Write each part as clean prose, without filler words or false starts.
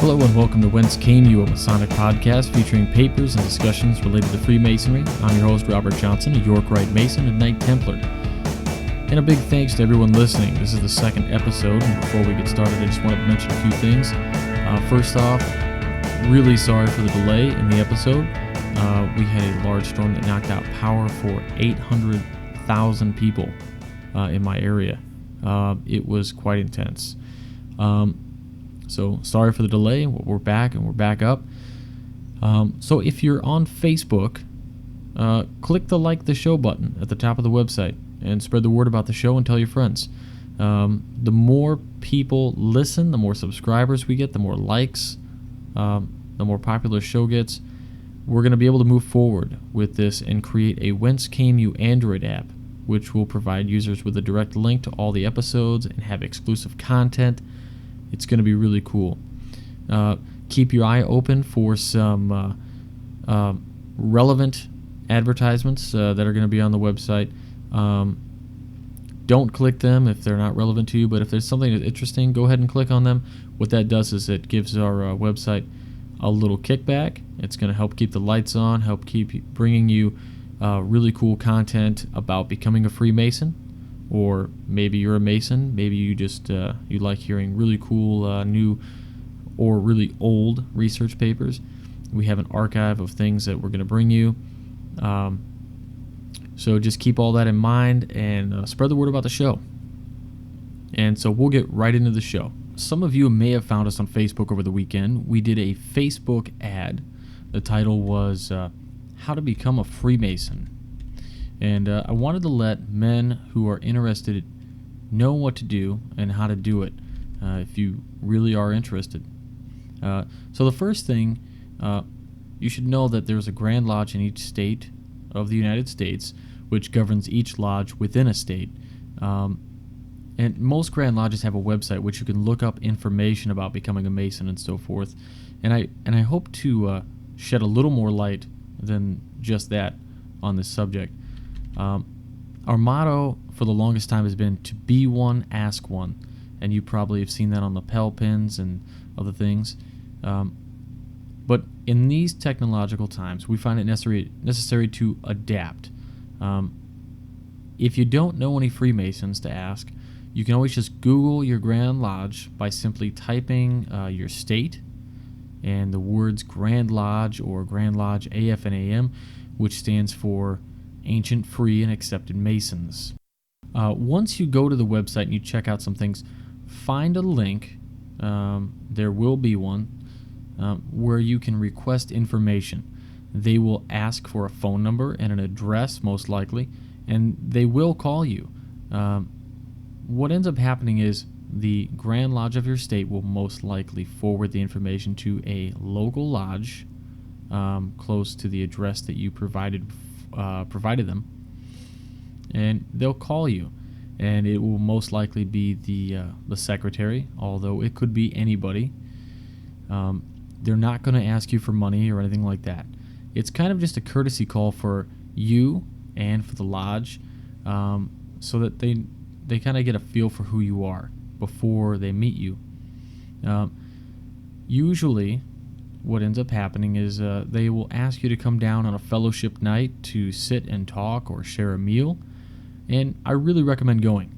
Hello and welcome to Whence, a Masonic podcast featuring papers and discussions related to Freemasonry. I'm your host, Robert Johnson, a York Rite Mason and Knight Templar. And a big thanks to everyone listening. This is the second episode, and before we get started, I just wanted to mention a few things. First off, really sorry for the delay in the episode. We had a large storm that knocked out power for 800,000 people in my area. It was quite intense. So sorry for the delay. We're back and we're back up. So if you're on Facebook, click the like the show button at the top of the website and spread the word about the show and tell your friends. The more people listen, the more subscribers we get, the more likes, the more popular the show gets. We're going to be able to move forward with this and create a Whence Came You Android app, which will provide users with a direct link to all the episodes and have exclusive content. It's going to be really cool. Keep your eye open for some relevant advertisements that are going to be on the website. Don't click them if they're not relevant to you, but if there's something that's interesting, go ahead and click on them. What that does is it gives our website a little kickback. It's going to help keep the lights on, help keep bringing you really cool content about becoming a Freemason. Or maybe you're a Mason, maybe you just you like hearing really cool new or really old research papers. We have an archive of things that we're going to bring you. So just keep all that in mind and spread the word about the show. And so we'll get right into the show. Some of you may have found us on Facebook over the weekend. We did a Facebook ad. The title was How to Become a Freemason. And I wanted to let men who are interested know what to do and how to do it if you really are interested. So the first thing, you should know that there's a Grand Lodge in each state of the United States, which governs each lodge within a state. And most Grand Lodges have a website which you can look up information about becoming a Mason and so forth. And I hope to shed a little more light than just that on this subject. Our motto for the longest time has been to be one, ask one, and you probably have seen that on lapel pins and other things. But in these technological times, we find it necessary to adapt. If you don't know any Freemasons to ask, you can always just Google your Grand Lodge by simply typing your state and the words Grand Lodge or Grand Lodge AF and AM, which stands for Ancient, Free, and Accepted Masons. Once you go to the website and you check out some things, find a link, there will be one, where you can request information. They will ask for a phone number and an address, most likely, and they will call you. What ends up happening is the Grand Lodge of your state will most likely forward the information to a local lodge close to the address that you provided them, and they'll call you, and it will most likely be the secretary, although it could be anybody. They're not going to ask you for money or anything like that. It's kind of just a courtesy call for you and for the lodge, so that they kind of get a feel for who you are before they meet you. Usually what ends up happening is they will ask you to come down on a fellowship night to sit and talk or share a meal, and I really recommend going.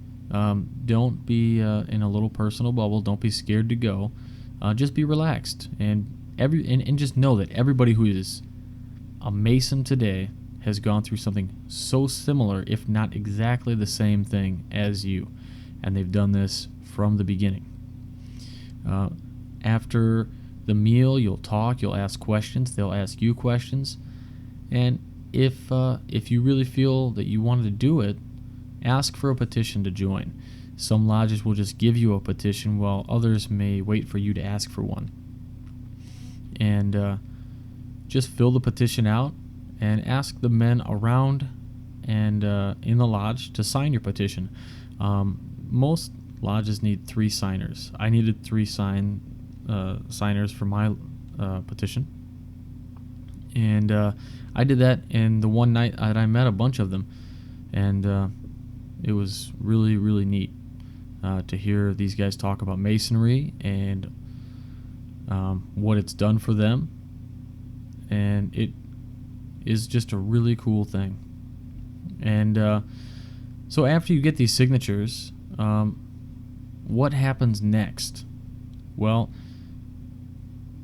Don't be in a little personal bubble. Don't be scared to go. Just be relaxed, and just know that everybody who is a Mason today has gone through something so similar, if not exactly the same thing as you, and they've done this from the beginning. After the meal, you'll talk, you'll ask questions, they'll ask you questions, and if you really feel that you wanted to do it, ask for a petition to join. Some lodges will just give you a petition, while others may wait for you to ask for one. And just fill the petition out and ask the men around and in the lodge to sign your petition. Most lodges need 3 signers. I needed 3 signers for my petition, and I did that in the one night that I met a bunch of them, and it was really, really neat to hear these guys talk about masonry and what it's done for them, and it is just a really cool thing. And so after you get these signatures, what happens next? Well,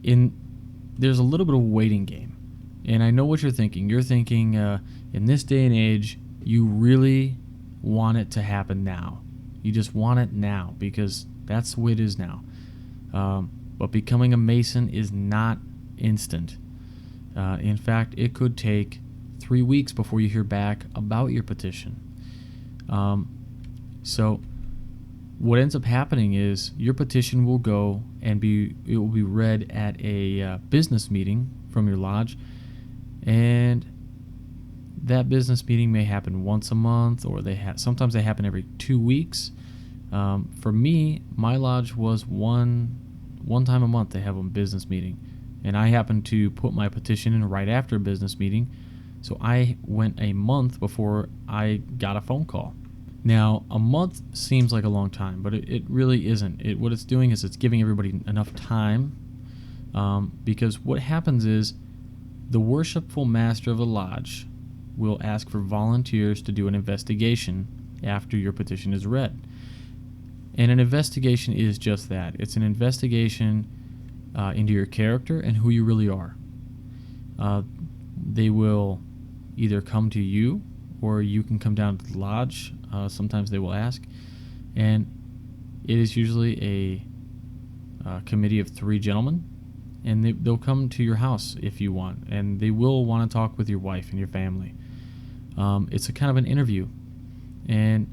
there's a little bit of a waiting game. And I know what you're thinking. You're thinking, in this day and age, you really want it to happen now. You just want it now because that's the way it is now. But becoming a Mason is not instant. In fact, it could take 3 weeks before you hear back about your petition. So what ends up happening is your petition will go and it will be read at a business meeting from your lodge, and that business meeting may happen once a month, or sometimes they happen every 2 weeks. For me, my lodge was one time a month they have a business meeting, and I happened to put my petition in right after a business meeting, so I went a month before I got a phone call. Now, a month seems like a long time, but it really isn't. What it's doing is it's giving everybody enough time, because what happens is the worshipful master of the lodge will ask for volunteers to do an investigation after your petition is read. And an investigation is just that. It's an investigation into your character and who you really are. They will either come to you, or you can come down to the lodge. Sometimes they will ask. And it is usually a committee of 3 gentlemen, and they'll come to your house if you want, and they will want to talk with your wife and your family. It's a kind of an interview, and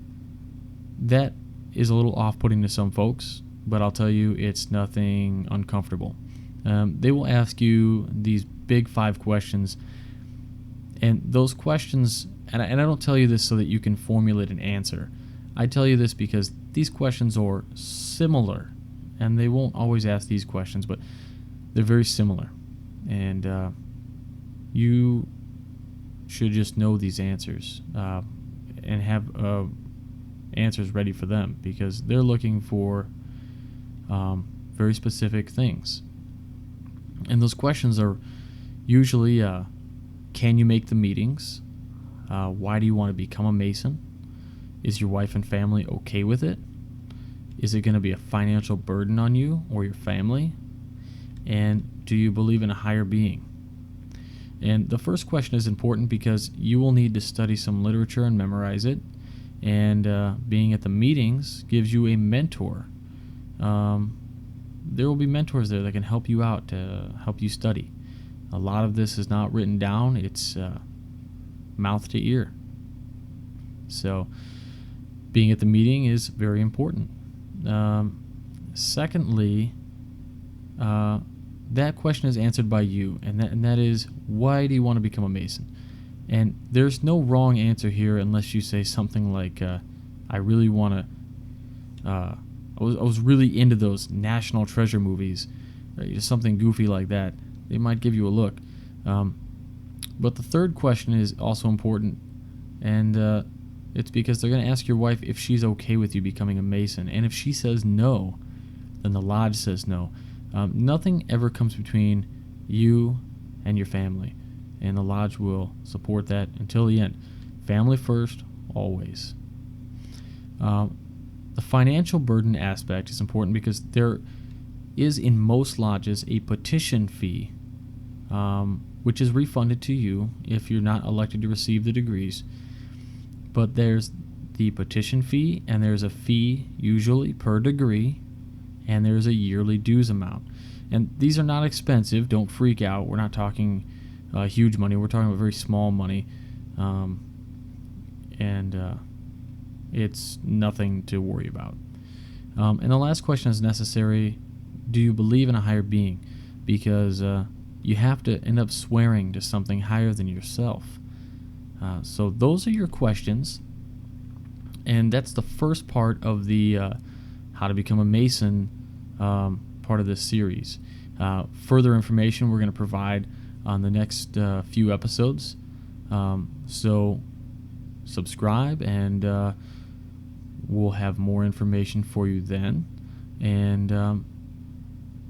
that is a little off-putting to some folks, but I'll tell you, it's nothing uncomfortable. They will ask you these big 5 questions, and those questions, and I don't tell you this so that you can formulate an answer. I tell you this because these questions are similar, and they won't always ask these questions, but they're very similar, and you should just know these answers and have answers ready for them, because they're looking for very specific things. And those questions are usually, can you make the meetings? Why do you want to become a Mason? Is your wife and family okay with it? Is it going to be a financial burden on you or your family? And do you believe in a higher being? And the first question is important because you will need to study some literature and memorize it. And being at the meetings gives you a mentor. There will be mentors there that can help you out, to help you study. A lot of this is not written down. It's mouth to ear. So being at the meeting is very important. Secondly, that question is answered by you, and that is, why do you want to become a Mason? And there's no wrong answer here unless you say something like, I really want to, I was really into those National Treasure movies, something goofy like that. They might give you a look. But the third question is also important, and it's because they're going to ask your wife if she's okay with you becoming a Mason. And if she says no, then the lodge says no. Nothing ever comes between you and your family, and the lodge will support that until the end. Family first, always. The financial burden aspect is important because there is in most lodges a petition fee, which is refunded to you if you're not elected to receive the degrees. But there's the petition fee, and there's a fee usually per degree, and there's a yearly dues amount. And these are not expensive. Don't freak out. We're not talking huge money. We're talking about very small money. And it's nothing to worry about. And the last question is necessary. Do you believe in a higher being? Because you have to end up swearing to something higher than yourself. So those are your questions. And that's the first part of the How to Become a Mason part of this series. Further information we're going to provide on the next few episodes. So subscribe, and we'll have more information for you then. And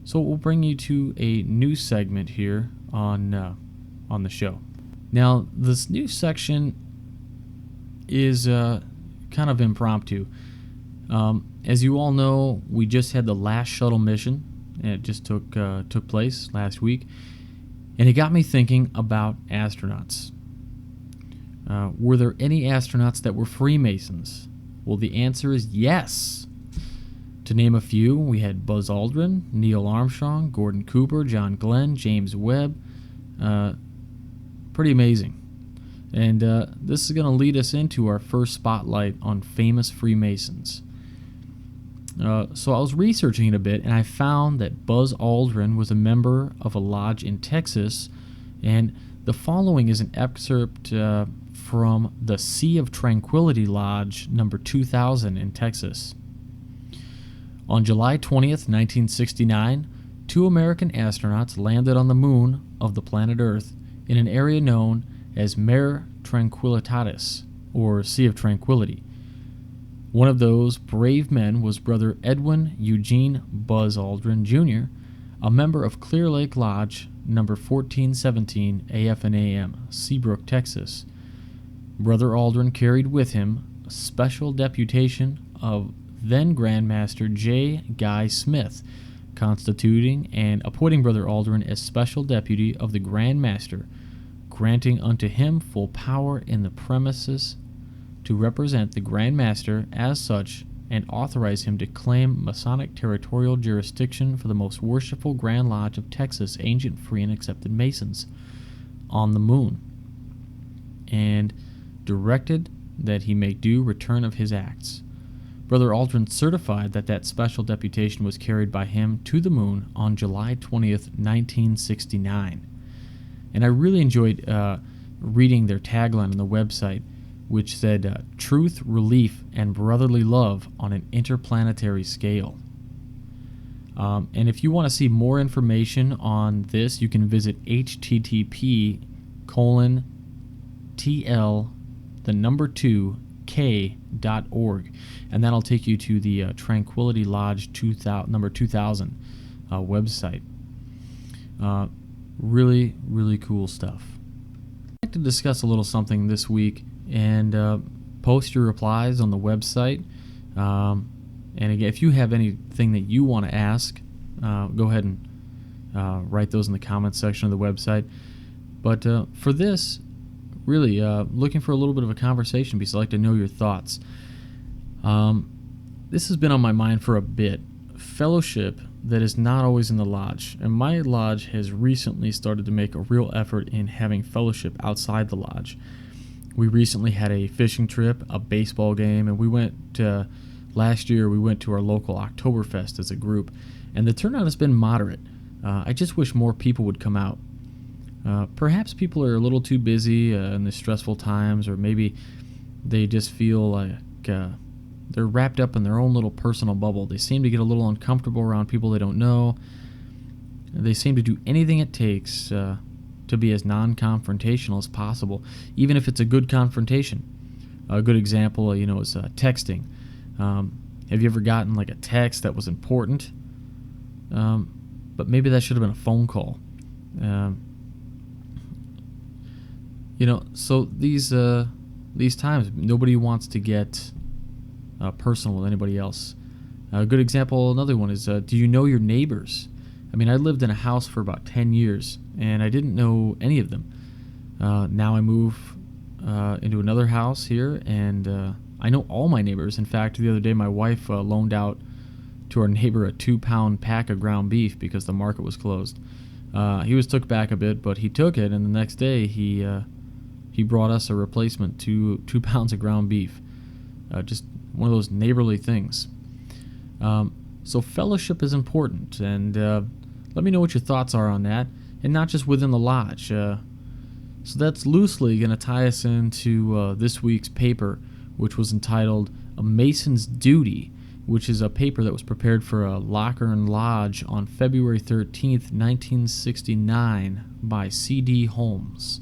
So we'll bring you to a new segment here on the show. Now, this new section is kind of impromptu. As you all know, we just had the last shuttle mission, and it just took place last week, and it got me thinking about astronauts. Were there any astronauts that were Freemasons? Well, the answer is yes. To name a few, we had Buzz Aldrin, Neil Armstrong, Gordon Cooper, John Glenn, James Webb. Pretty amazing. And this is going to lead us into our first spotlight on famous Freemasons. So I was researching it a bit, and I found that Buzz Aldrin was a member of a lodge in Texas, and the following is an excerpt from the Sea of Tranquility Lodge, number 2000 in Texas. On July 20th, 1969, 2 American astronauts landed on the moon of the planet Earth in an area known as Mare Tranquillitatis, or Sea of Tranquility. One of those brave men was Brother Edwin Eugene Buzz Aldrin, Jr., a member of Clear Lake Lodge, number 1417 AF and AM, Seabrook, Texas. Brother Aldrin carried with him a special deputation of then Grandmaster J. Guy Smith, constituting and appointing Brother Aldrin as special deputy of the Grand Master, granting unto him full power in the premises to represent the Grand Master as such, and authorize him to claim Masonic territorial jurisdiction for the most worshipful Grand Lodge of Texas, ancient, free, and accepted Masons, on the moon, and directed that he make due return of his acts. Brother Aldrin certified that that special deputation was carried by him to the moon on July 20th, 1969. And I really enjoyed reading their tagline on the website, which said, truth, relief, and brotherly love on an interplanetary scale. And if you want to see more information on this, you can visit http://TL2k.org, and that'll take you to the Tranquility Lodge number 2000 website. Really, really cool stuff. I'd like to discuss a little something this week, and post your replies on the website. And again, if you have anything that you want to ask, go ahead and write those in the comments section of the website. But for this, really looking for a little bit of a conversation because I'd like to know your thoughts. This has been on my mind for a bit. Fellowship that is not always in the lodge. And my lodge has recently started to make a real effort in having fellowship outside the lodge. We recently had a fishing trip, a baseball game, and we went last year we went to our local Oktoberfest as a group, and the turnout has been moderate. I just wish more people would come out. Perhaps people are a little too busy in the stressful times, or maybe they just feel like they're wrapped up in their own little personal bubble. They seem to get a little uncomfortable around people they don't know. They seem to do anything it takes to be as non-confrontational as possible, even if it's a good confrontation. A good example, is texting. Have you ever gotten like a text that was important, but maybe that should have been a phone call? So these times, nobody wants to get personal with anybody else. A good example, another one is, do you know your neighbors? I mean, I lived in a house for about 10 years, and I didn't know any of them. Now I move into another house here, and I know all my neighbors. In fact, the other day my wife loaned out to our neighbor a 2-pound pack of ground beef because the market was closed. He was took back a bit, but he took it, and the next day he brought us a replacement, two pounds of ground beef. Just one of those neighborly things. So fellowship is important, and let me know what your thoughts are on that, and not just within the lodge. So that's loosely going to tie us into this week's paper, which was entitled A Mason's Duty, which is a paper that was prepared for Lochearn Lodge on February 13th, 1969 by C.D. Holmes.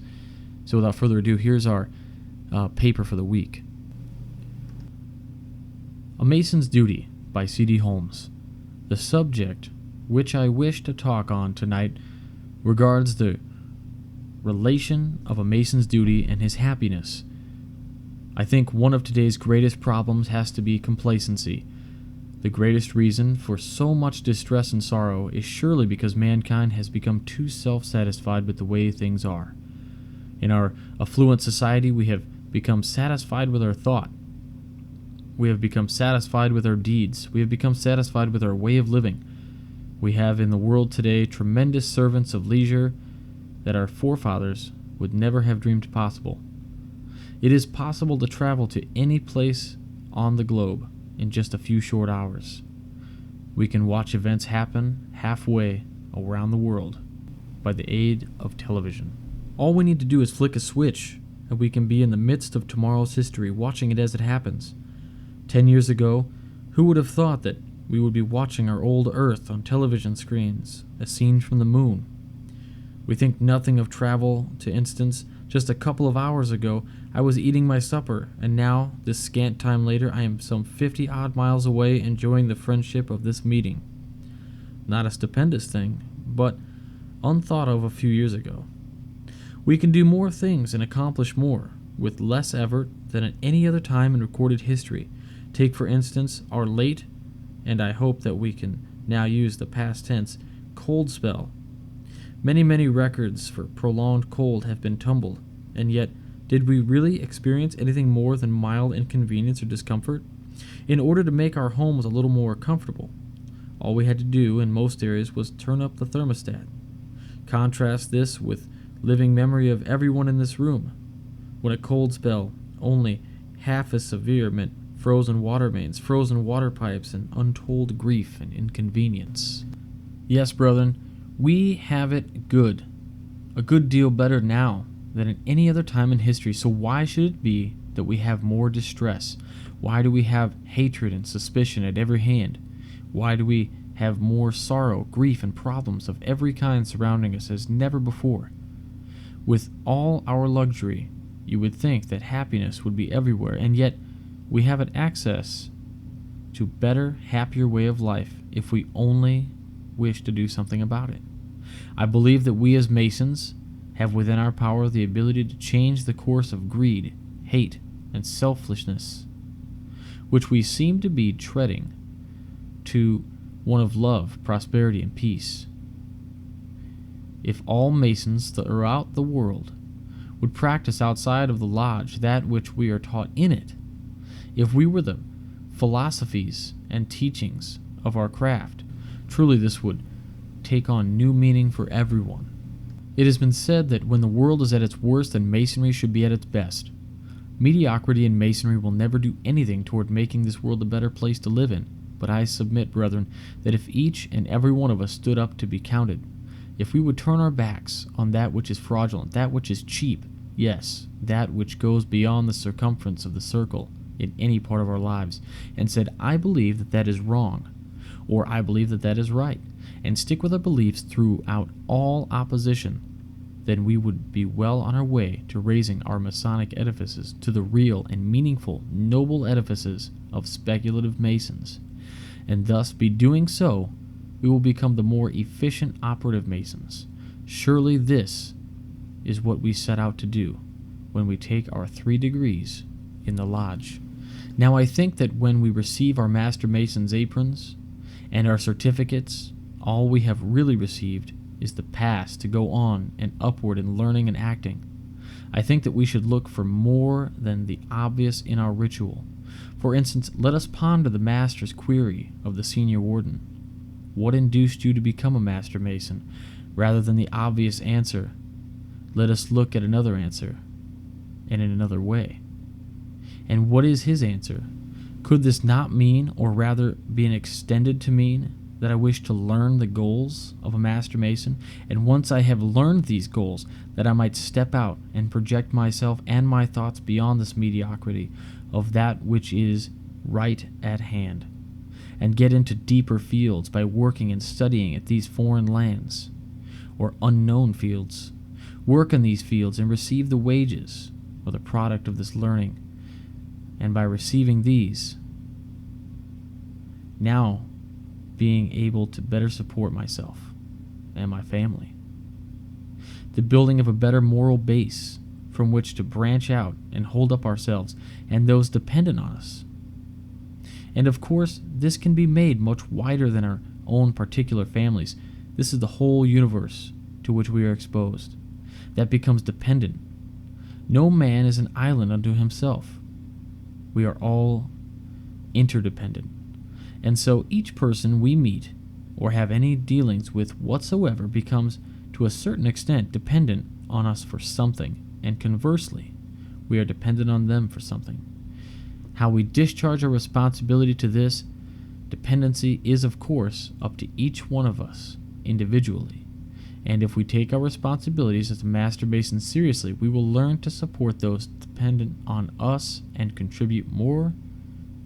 So without further ado, here's our paper for the week. A Mason's Duty by C.D. Holmes. The subject, which I wish to talk on tonight, regards the relation of a Mason's duty and his happiness. I think one of today's greatest problems has to be complacency. The greatest reason for so much distress and sorrow is surely because mankind has become too self-satisfied with the way things are. In our affluent society, we have become satisfied with our thought. We have become satisfied with our deeds. We have become satisfied with our way of living. We have in the world today tremendous servants of leisure that our forefathers would never have dreamed possible. It is possible to travel to any place on the globe in just a few short hours. We can watch events happen halfway around the world by the aid of television. All we need to do is flick a switch, and we can be in the midst of tomorrow's history, watching it as it happens. 10 years ago, who would have thought that we would be watching our old Earth on television screens, as seen from the moon? We think nothing of travel. To instance, just a couple of hours ago, I was eating my supper, and now, this scant time later, I am some 50-odd miles away enjoying the friendship of this meeting. Not a stupendous thing, but unthought of a few years ago. We can do more things and accomplish more, with less effort than at any other time in recorded history. Take, for instance, our late, and I hope that we can now use the past tense, cold spell. Many records for prolonged cold have been tumbled, and yet, did we really experience anything more than mild inconvenience or discomfort? In order to make our homes a little more comfortable, all we had to do in most areas was turn up the thermostat. Contrast this with living memory of everyone in this room, when a cold spell, only half as severe, meant frozen water mains, frozen water pipes, and untold grief and inconvenience. Yes, brethren, we have it good, a good deal better now than at any other time in history. So why should it be that we have more distress? Why do we have hatred and suspicion at every hand? Why do we have more sorrow, grief, and problems of every kind surrounding us as never before? With all our luxury, you would think that happiness would be everywhere, and yet we haven't access to better, happier way of life if we only wish to do something about it. I believe that we as Masons have within our power the ability to change the course of greed, hate, and selfishness, which we seem to be treading, to one of love, prosperity, and peace. If all Masons throughout the world would practice outside of the lodge that which we are taught in it, if we were the philosophies and teachings of our craft, truly this would take on new meaning for everyone. It has been said that when the world is at its worst, then Masonry should be at its best. Mediocrity in Masonry will never do anything toward making this world a better place to live in, but I submit, brethren, that if each and every one of us stood up to be counted, if we would turn our backs on that which is fraudulent, that which is cheap, yes, that which goes beyond the circumference of the circle in any part of our lives, and said, I believe that that is wrong, or I believe that that is right, and stick with our beliefs throughout all opposition, then we would be well on our way to raising our Masonic edifices to the real and meaningful, noble edifices of speculative Masons, and thus be doing so, we will become the more efficient operative Masons. Surely this is what we set out to do when we take our 3 degrees in the lodge. Now I think that when we receive our Master Mason's aprons and our certificates, all we have really received is the pass to go on and upward in learning and acting. I think that we should look for more than the obvious in our ritual. For instance, let us ponder the Master's query of the senior warden. What induced you to become a Master Mason? Rather than the obvious answer, let us look at another answer, and in another way. And what is his answer? Could this not mean, or rather be extended to mean, that I wish to learn the goals of a Master Mason, and once I have learned these goals, that I might step out and project myself and my thoughts beyond this mediocrity of that which is right at hand, and get into deeper fields by working and studying at these foreign lands, or unknown fields, work in these fields and receive the wages, or the product of this learning, and by receiving these, now being able to better support myself and my family. The building of a better moral base from which to branch out and hold up ourselves and those dependent on us. And of course, this can be made much wider than our own particular families. This is the whole universe to which we are exposed that becomes dependent. No man is an island unto himself. We are all interdependent. And so each person we meet or have any dealings with whatsoever becomes, to a certain extent, dependent on us for something, and conversely, we are dependent on them for something. How we discharge our responsibility to this dependency is, of course, up to each one of us individually. And if we take our responsibilities as a Master Mason seriously, we will learn to support those dependent on us and contribute more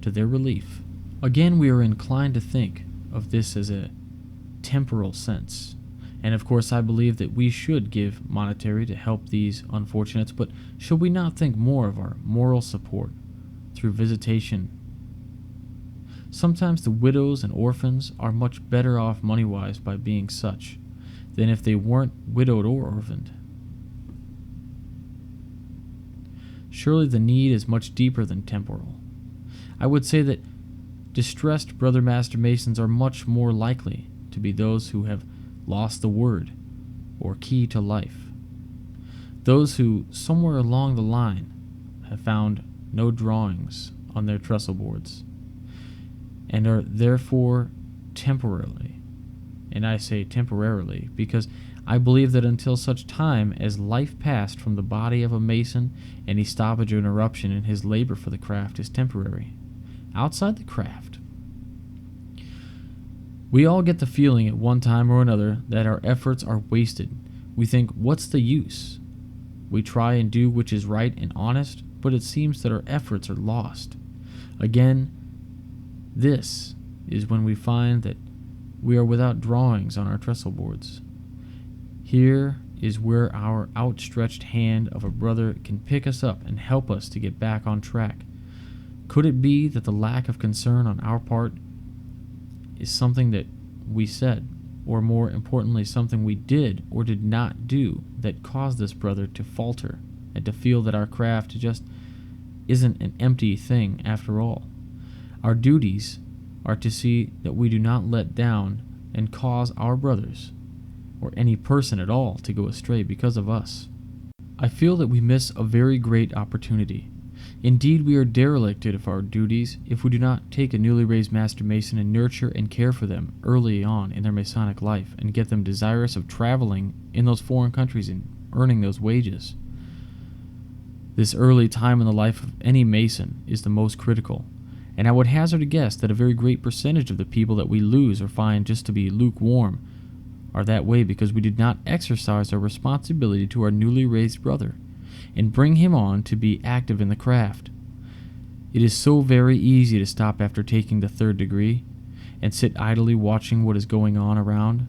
to their relief. Again, we are inclined to think of this as a temporal sense. And of course, I believe that we should give monetary to help these unfortunates, but should we not think more of our moral support through visitation? Sometimes the widows and orphans are much better off money-wise by being such than if they weren't widowed or orphaned. Surely the need is much deeper than temporal. I would say that distressed brother Master Masons are much more likely to be those who have lost the word or key to life. Those who, somewhere along the line, have found no drawings on their trestle boards and are therefore temporarily, and I say temporarily because I believe that until such time as life passed from the body of a Mason, any stoppage or interruption in his labor for the craft is temporary. Outside the craft, we all get the feeling at one time or another that our efforts are wasted. We think, what's the use? We try and do which is right and honest, but it seems that our efforts are lost. Again, this is when we find that we are without drawings on our trestle boards. Here is where our outstretched hand of a brother can pick us up and help us to get back on track. Could it be that the lack of concern on our part is something that we said, or more importantly, something we did or did not do that caused this brother to falter and to feel that our craft just isn't an empty thing after all? Our duties are to see that we do not let down and cause our brothers, or any person at all, to go astray because of us. I feel that we miss a very great opportunity. Indeed, we are derelict of our duties if we do not take a newly raised Master Mason and nurture and care for them early on in their Masonic life and get them desirous of traveling in those foreign countries and earning those wages. This early time in the life of any Mason is the most critical, and I would hazard a guess that a very great percentage of the people that we lose or find just to be lukewarm are that way because we did not exercise our responsibility to our newly raised brother and bring him on to be active in the craft. It is so very easy to stop after taking the 3rd degree and sit idly watching what is going on around,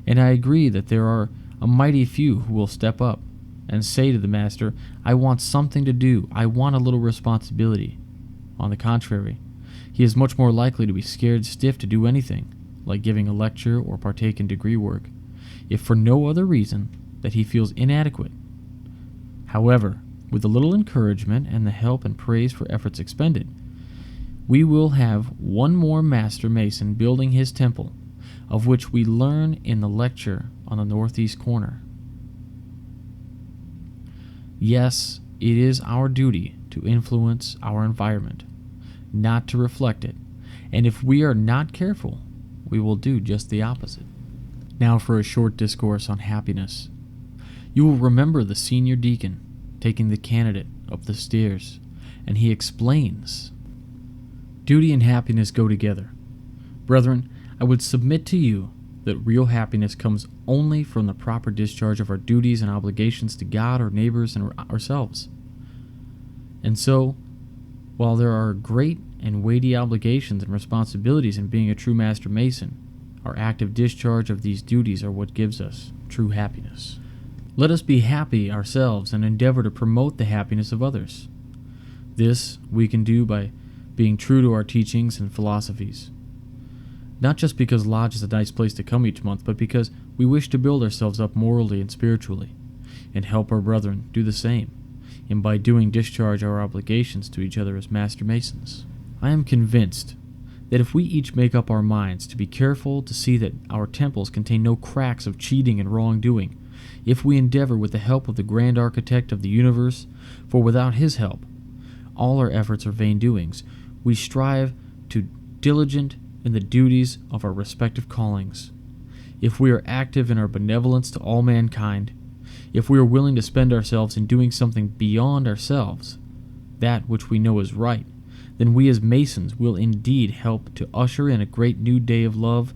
and I agree that there are a mighty few who will step up and say to the Master, I want something to do, I want a little responsibility. On the contrary, he is much more likely to be scared stiff to do anything, like giving a lecture or partake in degree work, if for no other reason that he feels inadequate. However, with a little encouragement and the help and praise for efforts expended, we will have one more Master Mason building his temple, of which we learn in the lecture on the northeast corner. Yes, it is our duty to influence our environment, not to reflect it, and if we are not careful, we will do just the opposite. Now for a short discourse on happiness. You will remember the senior deacon taking the candidate up the stairs, and he explains, duty and happiness go together. Brethren, I would submit to you that real happiness comes only from the proper discharge of our duties and obligations to God, our neighbors, and ourselves. And so, while there are great and weighty obligations and responsibilities in being a true Master Mason, our active discharge of these duties are what gives us true happiness. Let us be happy ourselves and endeavor to promote the happiness of others. This we can do by being true to our teachings and philosophies. not just because Lodge is a nice place to come each month, but because we wish to build ourselves up morally and spiritually, and help our brethren do the same, and by doing discharge our obligations to each other as Master Masons. I am convinced that if we each make up our minds to be careful to see that our temples contain no cracks of cheating and wrongdoing, if we endeavor with the help of the grand architect of the universe, for without his help, all our efforts are vain doings, we strive to diligent in the duties of our respective callings. If we are active in our benevolence to all mankind, if we are willing to spend ourselves in doing something beyond ourselves, that which we know is right, then we as Masons will indeed help to usher in a great new day of love,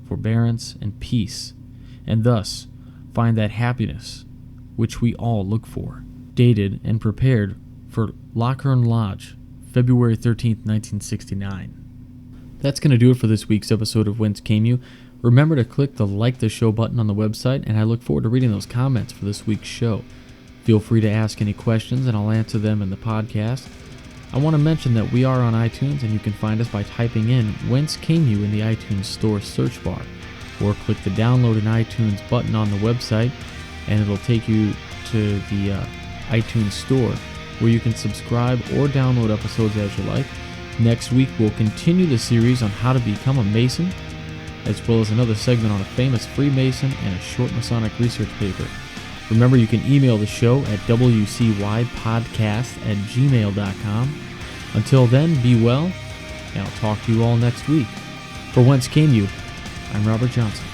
forbearance, and peace, and thus find that happiness which we all look for. Dated and prepared for Lochearn Lodge, February 13th, 1969. That's going to do it for this week's episode of Whence Came You. Remember to click the like the show button on the website, and I look forward to reading those comments for this week's show. Feel free to ask any questions, and I'll answer them in the podcast. I want to mention that we are on iTunes, and you can find us by typing in Whence Came You in the iTunes Store search bar, or click the Download in iTunes button on the website, and it'll take you to the iTunes Store, where you can subscribe or download episodes as you like. Next week, we'll continue the series on how to become a Mason, as well as another segment on a famous Freemason and a short Masonic research paper. Remember, you can email the show at wcypodcast@gmail.com. Until then, be well, and I'll talk to you all next week. For Whence Came You, I'm Robert Johnson.